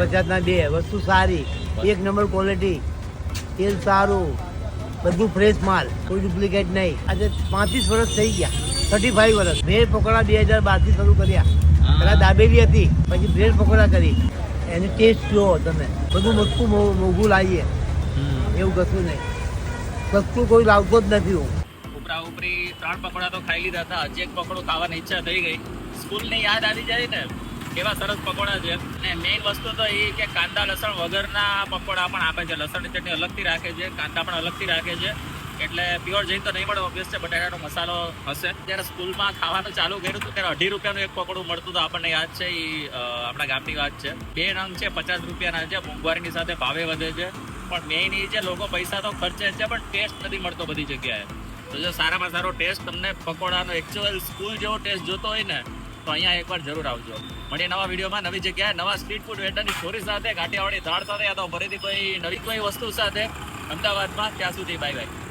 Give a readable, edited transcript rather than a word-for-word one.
50ના 2 વસ્તુ સારી, એક નંબર ક્વોલિટી, તેલ સારું, બધું ફ્રેશ માલ, કોઈ ડુપ્લિકેટ નહીં. આજે 35 વર્ષ થઈ ગયા, 35 વર્ષ. બ્રેડ પકોડા 2012 શરૂ કર્યા. પેલા દાબેલી હતી, પછી બ્રેડ પકોડા કરી. એની ટેસ્ટ જુઓ તમે, બધું વસ્તુ મોંઘું લાવીએ એવું કશું નહીં, સસ્તું કોઈ લાવતો જ નથી. હું ઉપરા ઉપરી 3 પકોડા તો ખાઈ લીધા હતા, હજી એક પકોડો ખાવાની ઈચ્છા થઈ ગઈ. સ્કૂલની યાદ આવી જાય ને, કેવા સરસ પકોડા છે. અને મેઇન વસ્તુ તો એ કે કાંદા લસણ વગરના પકોડા પણ આપે છે. લસણની ચટણી અલગથી રાખે છે, કાંદા પણ અલગથી રાખે છે. એટલે પ્યોર જઈને તો નહીં મળે, ઓબ્વિયસ છે. બટાકાનો મસાલો હશે. જ્યારે સ્કૂલમાં ખાવાનું ચાલુ કર્યું હતું ત્યારે 2.5 રૂપિયાનું એક પકોડું મળતું હતું. આપણને યાદ છે, એ આપણા ગામની વાત છે. 2 નંગ છે 50 રૂપિયાના છે. મોંઘવારીની સાથે ભાવે વધે છે, પણ મેઇન એ છે લોકો પૈસા તો ખર્ચે છે પણ ટેસ્ટ નથી મળતો બધી જગ્યાએ. તો જો સારામાં સારો ટેસ્ટ તમને પકોડાનો એકચ્યુઅલ સ્કૂલ જેવો ટેસ્ટ જોતો હોય ને, તો અહીંયા એકવાર જરૂર આવજો. મળીએ નવા વિડીયોમાં, નવી જગ્યાએ, નવા સ્ટ્રીટ ફૂડ વેન્ડરની સ્ટોરી સાથે, કાઠિયાવાડી દાળ સાથે, યા તો ફરીથી કોઈ નવી કોઈ વસ્તુ સાથે અમદાવાદમાં. ત્યાં સુધી બાય બાય.